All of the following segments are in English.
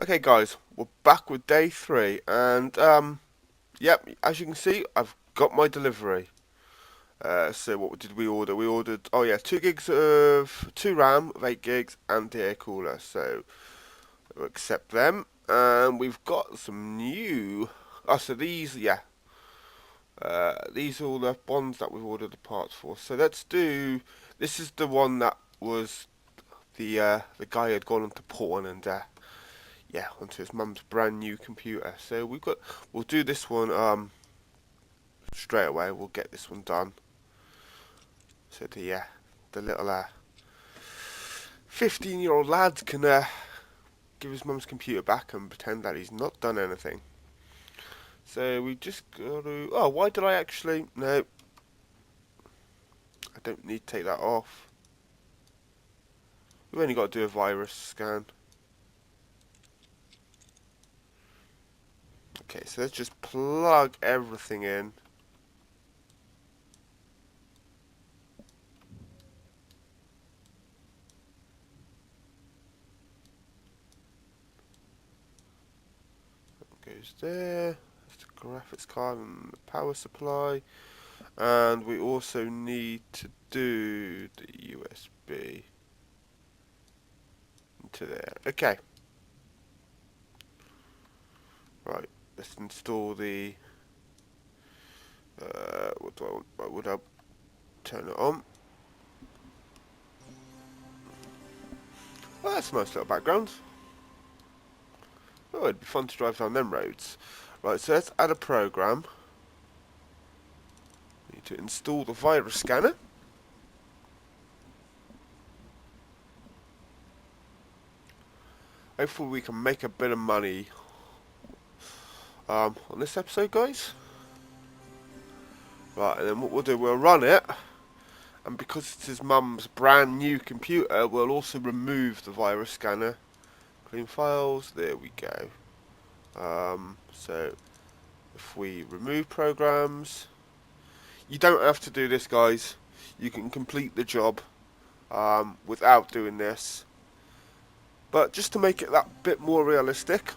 Okay guys, we're back with day 3 and yep, as you can see I've got my delivery. So what did we order? We ordered, oh yeah, 2 gigs of 2 RAM of 8 gigs and the air cooler, so we'll accept them. And we've got some new, so these, yeah, these are all the ones that we've ordered the parts for. So let's do, this is the one that was the guy had gone onto porn and yeah, onto his mum's brand new computer. So we'll do this one straight away. We'll get this one done. So the little 15-year-old lad can give his mum's computer back and pretend that he's not done anything. So we just got to. Oh, why did I actually? No, I don't need to take that off. We've only got to do a virus scan. Okay, so let's just plug everything in. Goes there. That's the graphics card and the power supply. And we also need to do the USB into there. Okay. Right. Let's install the. What do I want? Why would I turn it on? Well, that's a nice little background. Oh, it'd be fun to drive down them roads. Right, so let's add a program. We need to install the virus scanner. Hopefully we can make a bit of money on this episode, guys. Right, and then what we'll do, we'll run it. And because it's his mum's brand new computer, we'll also remove the virus scanner. Clean files, there we go. So if we remove programs, you don't have to do this, guys. You can complete the job without doing this. But just to make it that bit more realistic,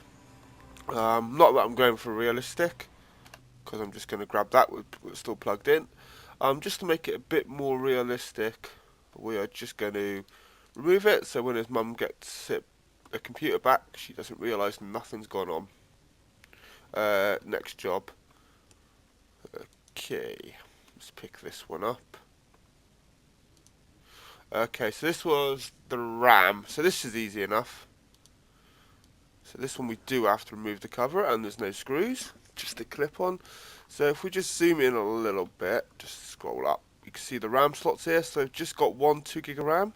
not that I'm going for realistic, because I'm just going to grab that with it's still plugged in. Just to make it a bit more realistic, we are just going to remove it, so when his mum gets a computer back, she doesn't realise nothing's gone on. Next job. Okay, let's pick this one up. Okay, so this was the RAM, so this is easy enough. So this one we do have to remove the cover, and there's no screws, just a clip on. So if we just zoom in a little bit, just scroll up, you can see the RAM slots here. So I've just got one 2 gig of RAM.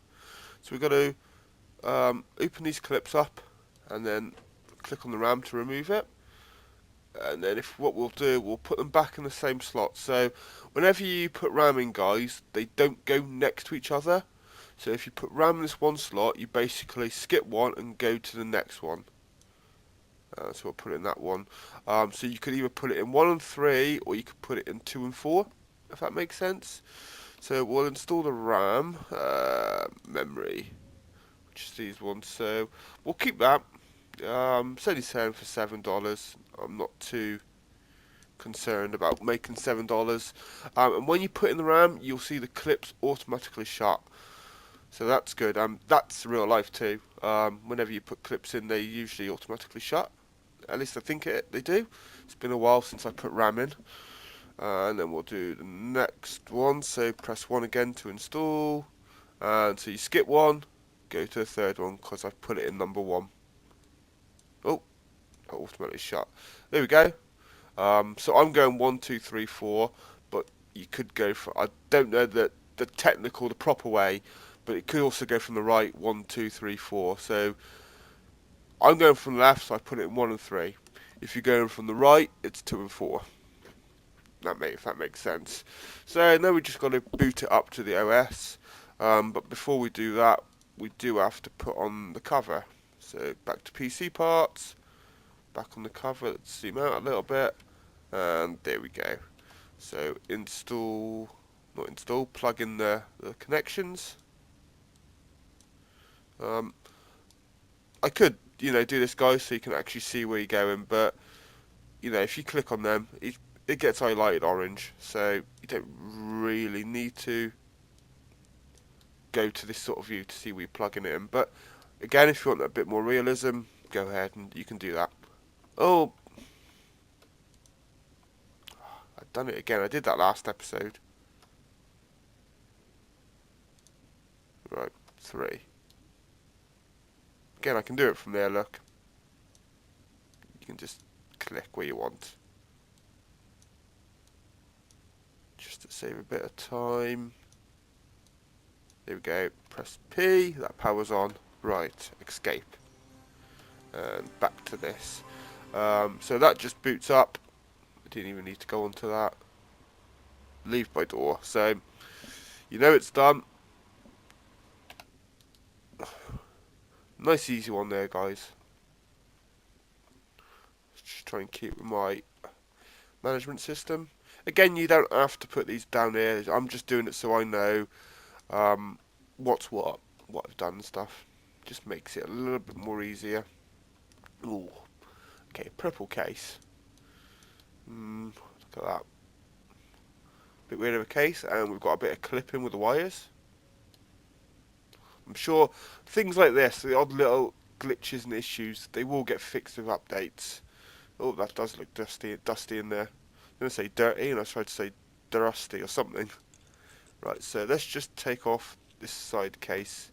So we've got to open these clips up and then click on the RAM to remove it. And then what we'll do, we'll put them back in the same slot. So whenever you put RAM in, guys, they don't go next to each other. So if you put RAM in this one slot, you basically skip one and go to the next one. So we'll put it in that one. So you could either put it in 1 and 3, or you could put it in 2 and 4, if that makes sense. So we'll install the RAM, memory, which is these ones. So we'll keep that. It's only selling for $7. I'm not too concerned about making $7. And when you put in the RAM, you'll see the clips automatically shut. So that's good. That's real life too. Whenever you put clips in, they usually automatically shut. At least I think they do. It's been a while since I put RAM in. And then we'll do the next one. So press 1 again to install. And so you skip one, go to the third one, because I've put it in number 1. Oh, automatically shut. There we go. So I'm going 1, 2, 3, 4. But you could go for, I don't know the technical, the proper way, but it could also go from the right, 1, 2, 3, 4. So I'm going from the left, so I put it in 1 and 3. If you're going from the right, it's 2 and 4. If that makes sense. So now we just got to boot it up to the OS. But before we do that, we do have to put on the cover. So back to PC parts, back on the cover. Let's zoom out a little bit, and there we go. So not install, plug in the connections. I could do this, guys, so you can actually see where you're going. But if you click on them, it gets highlighted orange, so you don't really need to go to this sort of view to see where you're plugging it in. But again, if you want a bit more realism, go ahead and you can do that. Oh, I've done it again. I did that last episode. Right, 3. Again, I can do it from there, look. You can just click where you want. Just to save a bit of time. There we go. Press P. That powers on. Right, escape. And back to this. So that just boots up. I didn't even need to go onto that. Leave by door. So, it's done. Nice easy one there, guys. Just try and keep with my management system. Again, you don't have to put these down here. I'm just doing it so I know what's what I've done and stuff. Just makes it a little bit more easier. Ooh. Okay, purple case. Look at that. Bit weird of a case, and we've got a bit of clipping with the wires. I'm sure things like this, the odd little glitches and issues, they will get fixed with updates. Oh, that does look dusty in there. I'm going to say dirty, and I tried to say dusty or something. Right, so let's just take off this side case.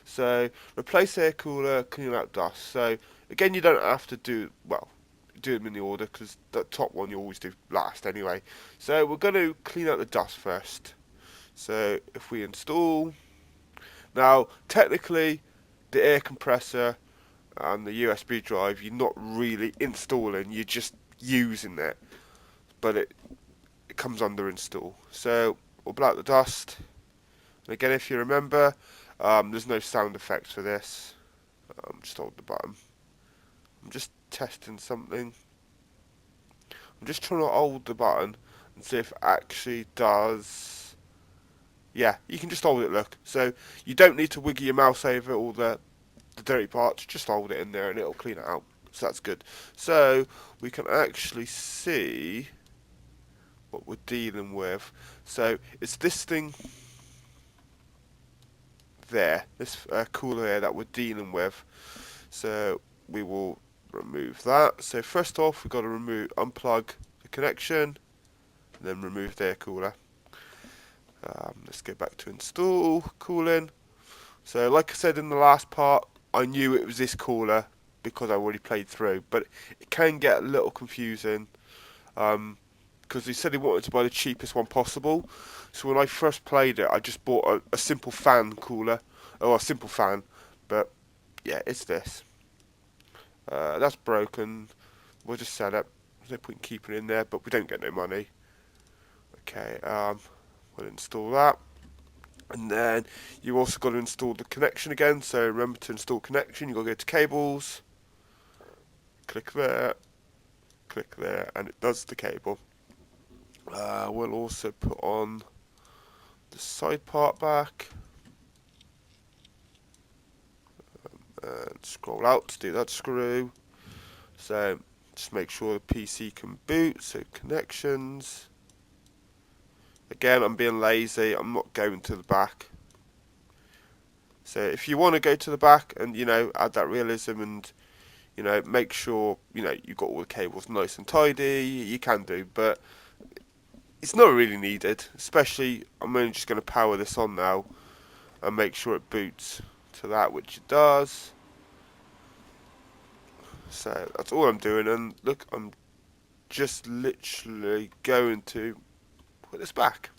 So, replace air cooler, clean out dust. So, again, you don't have to do them in the order, because the top one you always do last anyway. So, we're going to clean out the dust first. So, if we install... Now, technically, the air compressor and the USB drive, you're not really installing, you're just using it. But it comes under install. So, we'll blow out the dust. And again, if you remember, there's no sound effects for this. Just hold the button. I'm just testing something. I'm just trying to hold the button and see if it actually does. Yeah, you can just hold it, look. So you don't need to wiggle your mouse over all the dirty parts. Just hold it in there and it'll clean it out. So that's good. So we can actually see what we're dealing with. So it's this thing there, this cooler here that we're dealing with. So we will remove that. So first off, we've got to unplug the connection, and then remove the air cooler. Let's go back to install cooling. So like I said in the last part, I knew it was this cooler because I already played through, but it can get a little confusing because he said he wanted to buy the cheapest one possible. So when I first played it, I just bought a simple fan cooler, or a simple fan, but yeah, it's this. That's broken. We'll just sell it. There's no point in keeping it in there, but we don't get no money. Okay, we'll install that. And then you also got to install the connection again. So remember to install connection. You got to go to cables. Click there, and it does the cable. We'll also put on the side part back. And scroll out to do that screw. So just make sure the PC can boot. So connections. Again, I'm being lazy. I'm not going to the back. So if you want to go to the back and add that realism and make sure you've got all the cables nice and tidy, you can do, but it's not really needed. Especially, I'm only just going to power this on now and make sure it boots to that, which it does. So that's all I'm doing, and look, I'm just literally going to put this back.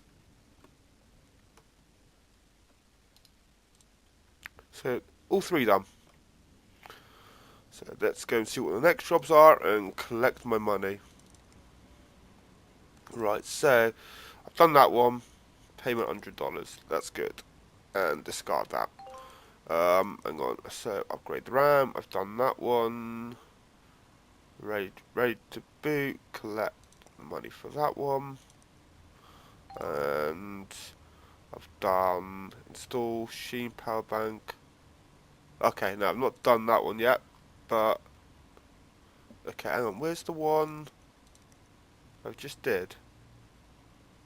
So all 3 done. So let's go and see what the next jobs are and collect my money. Right, so I've done that one. Payment $100. That's good. And discard that. Hang on. So upgrade the RAM. I've done that one. Ready to boot. Collect the money for that one. And I've done install Sheen power bank. Okay, no, I've not done that one yet. but okay, hang on. Where's the one I just did?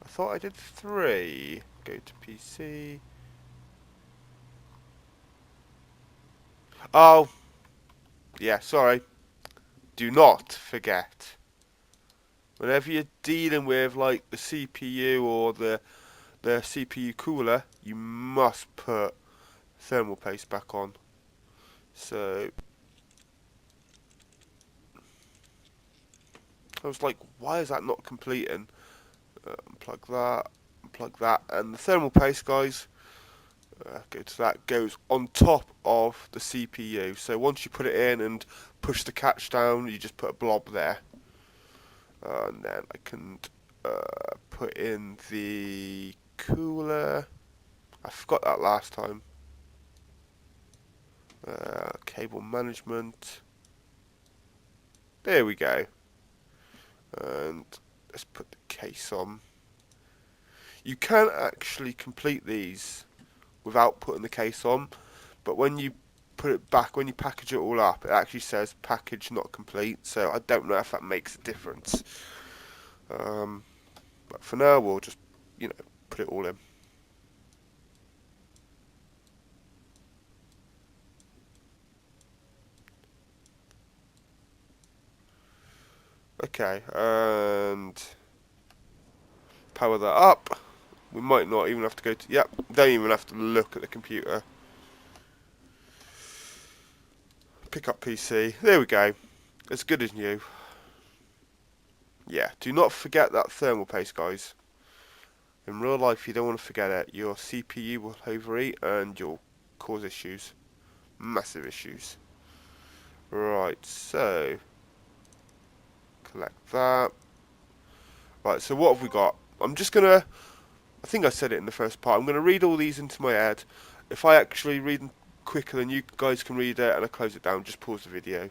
I thought I did 3. Go to PC. Oh, yeah. Sorry. Do not forget. Whenever you're dealing with like the CPU or the CPU cooler, you must put thermal paste back on. So I was like, why is that not completing? Unplug that, and the thermal paste, guys, go to that, goes on top of the CPU. So once you put it in and push the catch down, you just put a blob there. And then I can put in the cooler. I forgot that last time. Cable management. There we go. And let's put the case on. You can actually complete these without putting the case on, but when you put it back, when you package it all up, it actually says package not complete, so I don't know if that makes a difference. But for now, we'll just, put it all in. Okay, and power that up. We might not even have to go to, yep, don't even have to look at the computer. Pick up PC, there we go, as good as new. Yeah, do not forget that thermal paste, guys. In real life, you don't want to forget it. Your CPU will overheat and you'll cause issues. Massive issues. Right, so collect that. Right, so what have we got? I'm just going to, I think I said it in the first part, I'm going to read all these into my head. If I actually read them quicker than you guys can read it and I close it down, just pause the video.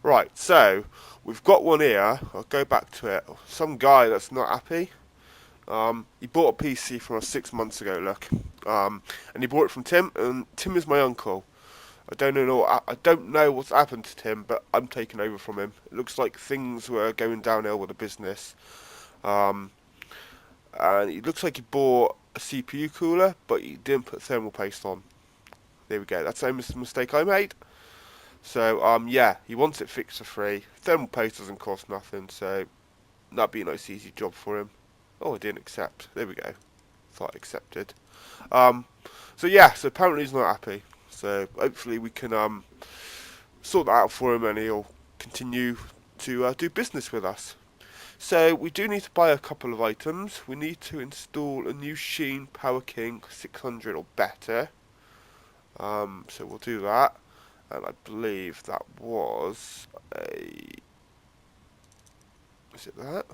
Right, so we've got one here. I'll go back to it. Some guy that's not happy. He bought a PC from us 6 months ago, look. And he bought it from Tim, and Tim is my uncle. I don't know what's happened to Tim, but I'm taking over from him. It looks like things were going downhill with the business. Um, and it looks like he bought a CPU cooler, but he didn't put thermal paste on. There we go. That's the same mistake I made. So, yeah, he wants it fixed for free. Thermal paste doesn't cost nothing, so that'd be a nice, easy job for him. Oh, I didn't accept. There we go. Thought I accepted. So yeah, so apparently he's not happy. So hopefully we can sort that out for him and he'll continue to do business with us. So we do need to buy a couple of items. We need to install a new Sheen Power King 600 or better. So we'll do that. And I believe that was a... Is it that?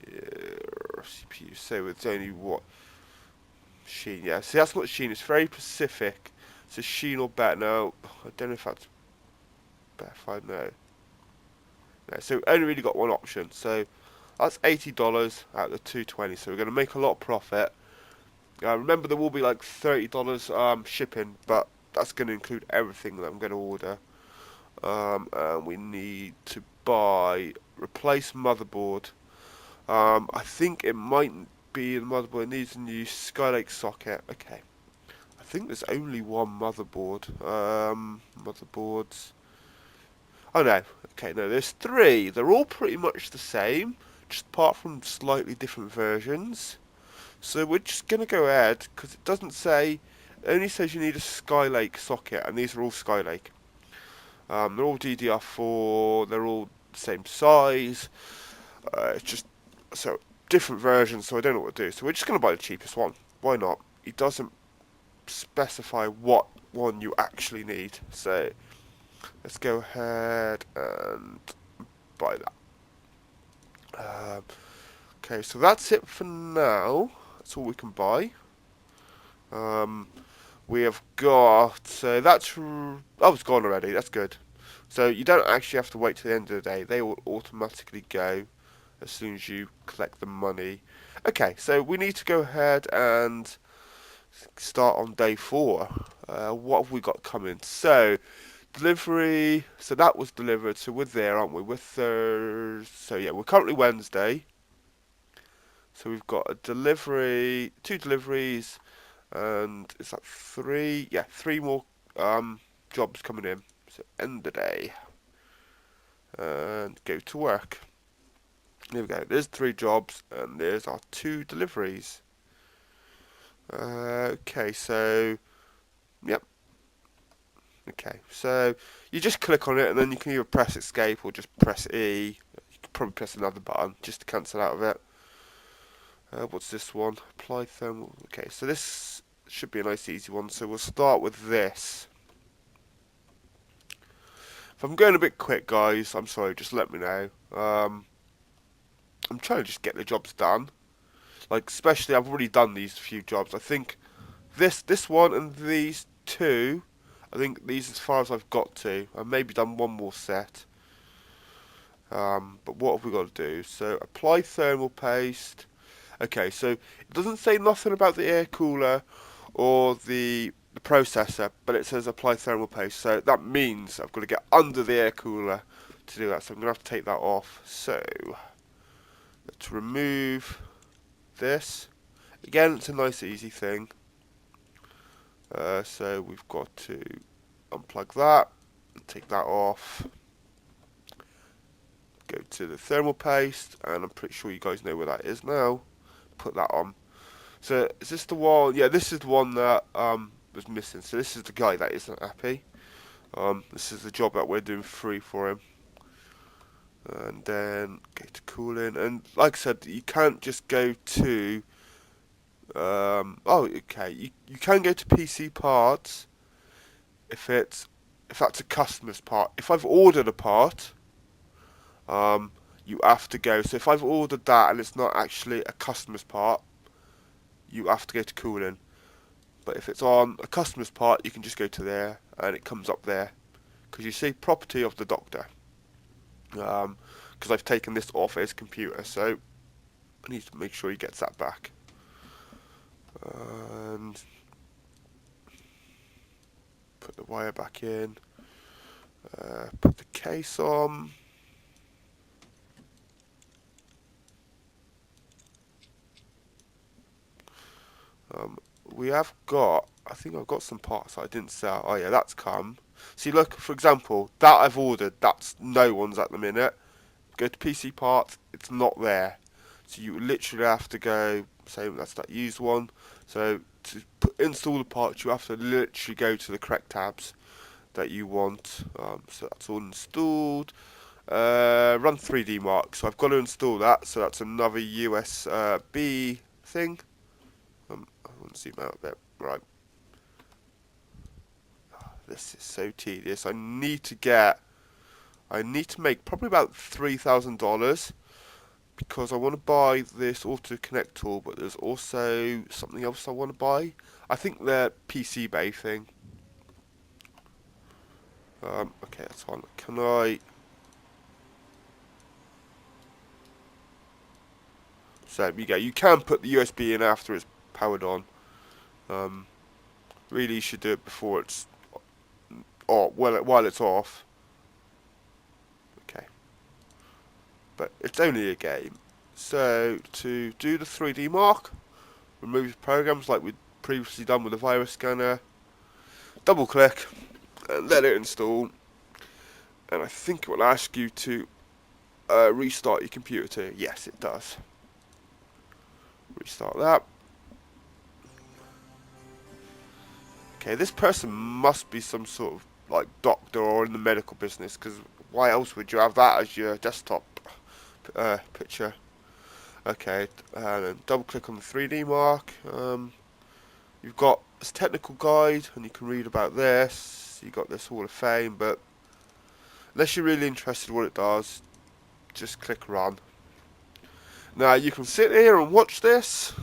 Yeah, CPU. So it's only what? Sheen, yeah. See, that's not Sheen. It's very specific. It's a Sheen or better. Now, I don't know if that's better. If I know. No, so we only really got one option. So that's $80 out of the 220. So we're going to make a lot of profit. Remember, there will be like $30 shipping, but that's going to include everything that I'm going to order. And we need to replace motherboard. I think it might be the motherboard. It needs a new Skylake socket. Okay. I think there's only one motherboard. Motherboards. Oh no. Okay, no, there's 3. They're all pretty much the same, just apart from slightly different versions. So we're just going to go ahead, because it doesn't say, it only says you need a Skylake socket, and these are all Skylake. They're all DDR4, they're all the same size. It's just, so, different versions, so I don't know what to do. So we're just going to buy the cheapest one. Why not? It doesn't specify what one you actually need. So let's go ahead and buy that. Okay, so that's it for now. That's all we can buy. We have got, so that's, oh, it's gone already, that's good. So you don't actually have to wait till the end of the day, they will automatically go as soon as you collect the money. Okay, so we need to go ahead and start on day 4. What have we got coming? So, delivery, so that was delivered, so we're there, aren't we? We're Thursday, so yeah, we're currently Wednesday. So we've got a delivery, 2 deliveries, and is that 3? Yeah, 3 more jobs coming in. So end the day and go to work. There we go. There's 3 jobs and there's our 2 deliveries. Okay, so yep. Okay, so you just click on it and then you can either press escape or just press E. You could probably press another button just to cancel out of it. What's this one? Apply thermal. Okay, so this should be a nice easy one. So we'll start with this. If I'm going a bit quick, guys, I'm sorry, just let me know. I'm trying to just get the jobs done. Like, especially, I've already done these few jobs. I think this one and these 2, I think these as far as I've got to. I've maybe done one more set. But what have we got to do? So, apply thermal paste. Okay, so it doesn't say nothing about the air cooler or the processor, but it says apply thermal paste. So that means I've got to get under the air cooler to do that. So I'm going to have to take that off. So let's remove this. Again, it's a nice easy thing. So we've got to unplug that and take that off. Go to the thermal paste, and I'm pretty sure you guys know where that is now. Put that on. So is this the one? Yeah, this is the one that was missing. So this is the guy that isn't happy. This is the job that we're doing free for him. And then go to cooling, and like I said, you can't just go to. Oh, okay. You can go to PC parts if that's a customer's part. If I've ordered a part, you have to go. So if I've ordered that and it's not actually a customer's part, you have to go to cooling. But if it's on a customer's part, you can just go to there and it comes up there. Because you see property of the doctor. Because I've taken this off his computer, so I need to make sure he gets that back. And put the wire back in. Put the case on. We have got, I think I've got some parts that I didn't sell. Oh yeah, that's come. See, look, for example, that I've ordered, that's no one's at the minute. Go to PC parts, it's not there. So you literally have to go, say that's that used one. So to install the parts, you have to literally go to the correct tabs that you want. So that's all installed. Run 3D Mark. So I've got to install that. So that's another USB thing. I want to zoom out a bit. Right. This is so tedious. I need to make probably about $3,000 because I want to buy this auto connect tool, but there's also something else I want to buy. I think the PC Bay thing. Okay, that's on. Can I? So you go. You can put the USB in after it's powered on. Really, you should do it before it's, or while it's off. Okay, but it's only a game. So to do the 3D mark, remove programs like we'd previously done with the virus scanner. Double click and let it install. And I think it will ask you to restart your computer too. Yes, it does. Restart that. Okay, this person must be some sort of like doctor or in the medical business, because why else would you have that as your desktop picture? Okay, and then double click on the 3D mark. You've got this technical guide, and you can read about this. You've got this Hall of Fame, but unless you're really interested in what it does, just click run. Now you can sit here and watch this,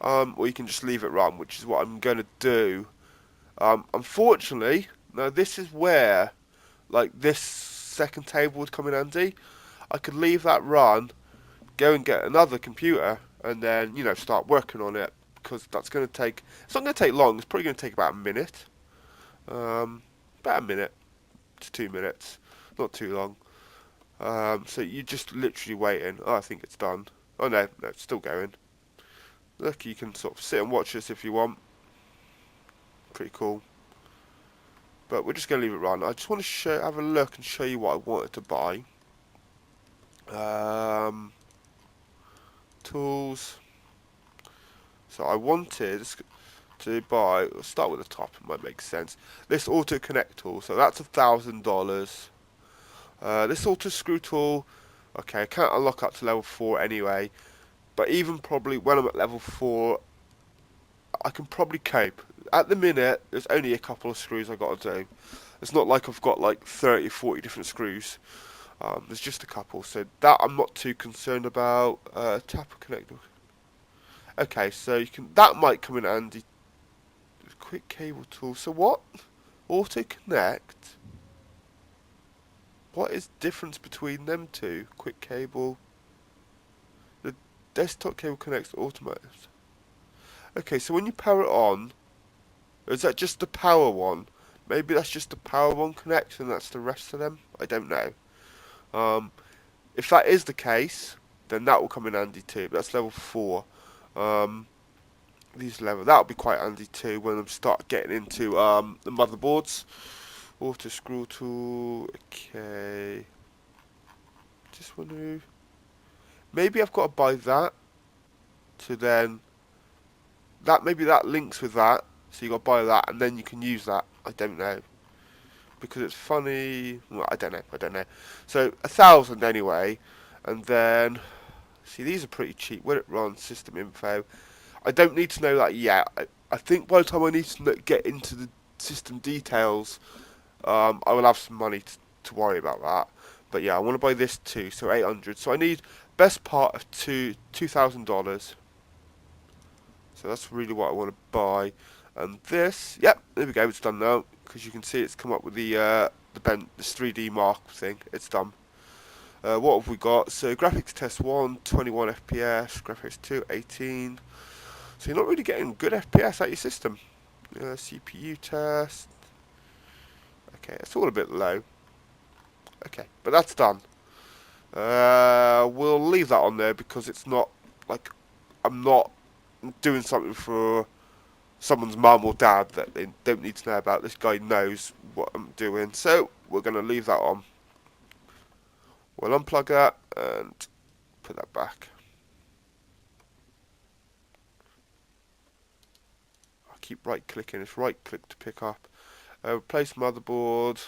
or you can just leave it run, which is what I'm going to do. Unfortunately, now this is where, like, this second table would come in handy. I could leave that run, go and get another computer, and then, you know, start working on it, because that's going to take, it's not going to take long, it's probably going to take about a minute. About a minute to 2 minutes, not too long. So you're just literally waiting. Oh, I think it's done. Oh no, it's still going. Look, you can sort of sit and watch this if you want. Pretty cool. But we're just going to leave it run. I just want to have a look and show you what I wanted to buy. Tools. So I wanted to buy, we'll start with the top, it might make sense. This auto connect tool, so that's $1,000. This auto screw tool, okay, I can't unlock up to level 4 anyway, but even probably when I'm at level 4, I can probably cope. At the minute, there's only a couple of screws I got to do. It's not like I've got like 30, 40 different screws. There's just a couple, so that I'm not too concerned about. Tap connector. Okay, so you can. That might come in handy. Quick cable tool. So what? Auto connect. What is the difference between them two? Quick cable. The desktop cable connects automatically. Okay, so when you power it on, is that just the power one? Maybe that's just the power one connects and that's the rest of them. I don't know. If that is the case, then that will come in handy too. But that's level 4. These level that'll be quite handy too when I start getting into the motherboards. Auto screw tool. Okay. Just want to. Maybe I've got to buy that. To then. That maybe that links with that. So you got to buy that and then you can use that. I don't know. Because it's funny. Well, I don't know. So 1,000 anyway, and then see these are pretty cheap. When it runs system info, I don't need to know that yet. I think by the time I need to get into the system details, I will have some money to worry about that. But yeah, I want to buy this too. So 800. So I need best part of $2,000. So that's really what I want to buy. And this, yep, there we go. It's done now. Because you can see it's come up with this 3D mark thing. It's done. What have we got? So graphics test 1, 21 FPS. Graphics 2, 18. So you're not really getting good FPS out your system. CPU test. Okay, it's all a bit low. Okay, but that's done. We'll leave that on there because it's not like I'm not doing something for someone's mum or dad that they don't need to know about. This guy knows what I'm doing, so we're going to leave that on. We'll unplug that and put that back. I'll keep right clicking. It's right click to pick up. Replace motherboard.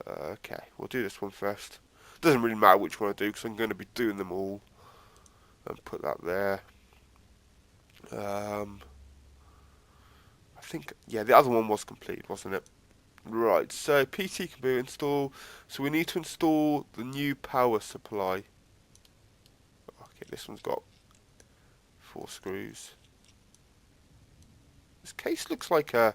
Okay, we'll do this one first. Doesn't really matter which one I do because I'm going to be doing them all. And put that there. I think, yeah, the other one was completed, wasn't it? Right, so PC computer install. So we need to install the new power supply. Okay, this one's got 4 screws. This case looks like a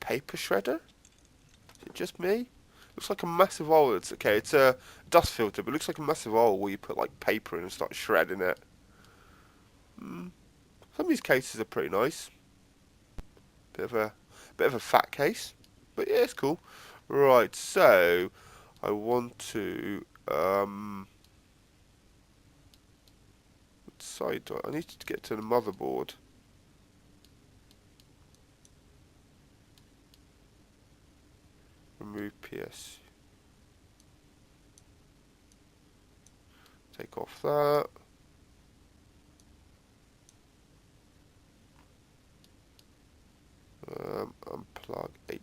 paper shredder. Is it just me? Looks like a massive hole. It's okay. It's a dust filter, but it looks like a massive hole where you put like paper in and start shredding it. Some of these cases are pretty nice. Bit of a fat case, but yeah, it's cool. Right, so I want to which side do I need to get to the motherboard. Remove PS. Take off that. Unplug H.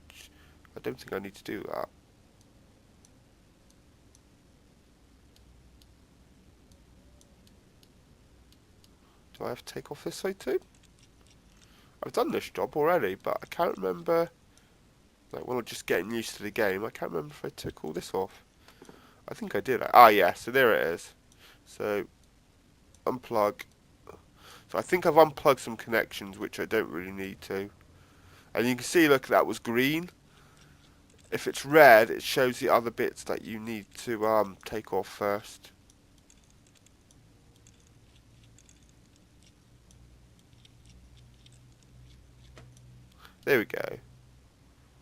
I don't think I need to do that. Do I have to take off this side too? I've done this job already, but I can't remember. Like when I'm just getting used to the game, I can't remember if I took all this off. I think I did. Ah, yeah, so there it is. So, unplug. So I think I've unplugged some connections, which I don't really need to. And you can see, look, that was green. If it's red, it shows the other bits that you need to take off first. There we go.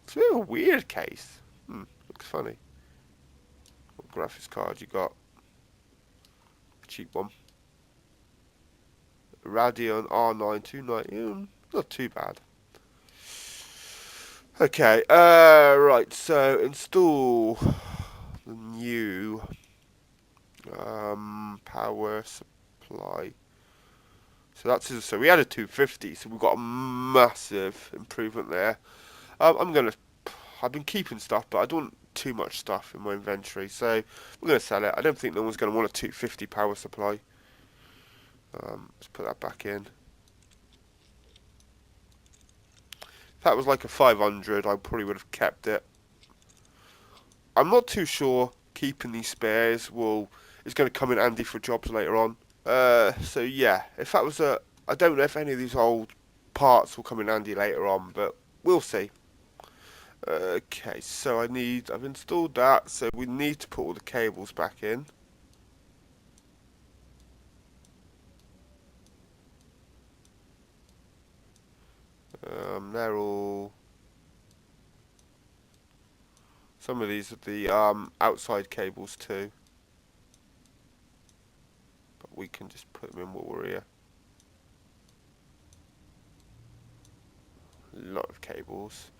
It's a bit of a weird case. Looks funny. What graphics card you got? Cheap one. Radeon R9 290. Not too bad. Okay, right, so install the new power supply. So we had a 250, so we've got a massive improvement there. I've been keeping stuff, but I don't want too much stuff in my inventory, so we're gonna sell it. I don't think no one's gonna want a 250 power supply. Let's put that back in. If that was like a 500, I probably would have kept it. I'm not too sure keeping these spares is going to come in handy for jobs later on. So yeah, if that was I don't know if any of these old parts will come in handy later on, but we'll see. Okay, so I've installed that, so we need to put all the cables back in. They're all. Some of these are the outside cables too, but we can just put them in while we're here. A lot of cables.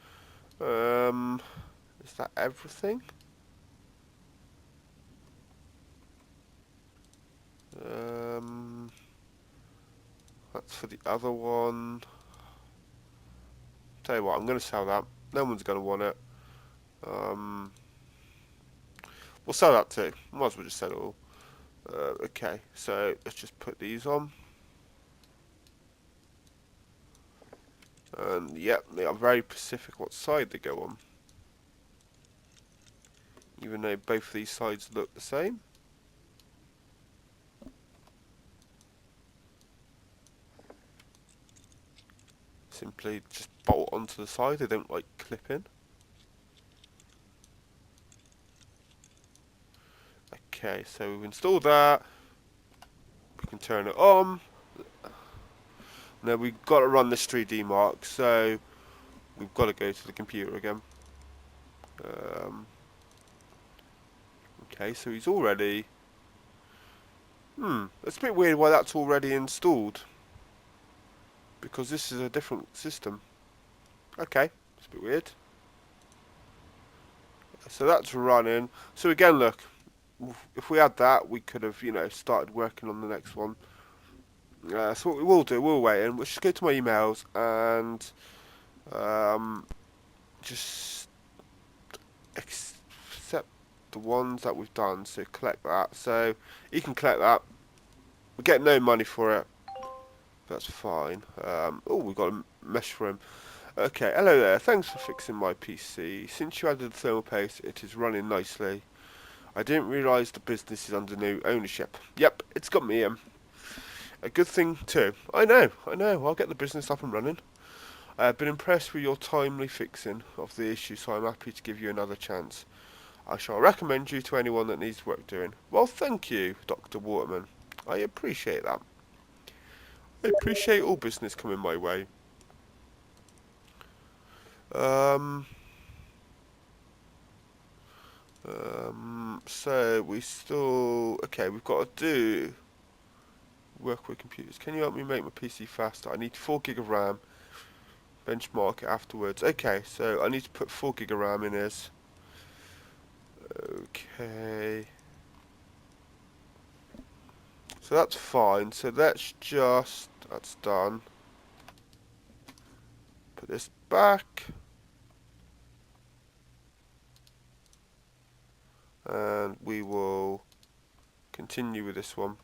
Is that everything? That's for the other one. Tell you what, I'm going to sell that. No one's going to want it. We'll sell that too. Might as well just sell it all. Okay, so let's just put these on. And yep, they are very specific what side they go on. Even though both of these sides look the same. Simply just bolt onto the side, they don't like clip in. Okay, so we've installed that. We can turn it on. Now we've got to run this 3D mark, so we've got to go to the computer again. Okay, so he's already... That's a bit weird why that's already installed. Because this is a different system. Okay, it's a bit weird. So that's running. So again, look, if we had that, we could have, started working on the next one. So what we will do, we'll wait and we'll just go to my emails and just accept the ones that we've done. So collect that. So you can collect that. We get no money for it. That's fine. Oh, we've got a mesh for him. Okay, hello there. Thanks for fixing my PC. Since you added the thermal paste, it is running nicely. I didn't realise the business is under new ownership. Yep, it's got me in. A good thing too. I know. I'll get the business up and running. I have been impressed with your timely fixing of the issue, so I'm happy to give you another chance. I shall recommend you to anyone that needs work doing. Well, thank you, Dr. Waterman. I appreciate that. I appreciate all business coming my way. So we still... Okay, we've got to do... Work with computers. Can you help me make my PC faster? I need 4 gig of RAM. Benchmark it afterwards. Okay, so I need to put 4 gig of RAM in this. Okay. So that's fine. So that's done. Put this back. And we will continue with this one.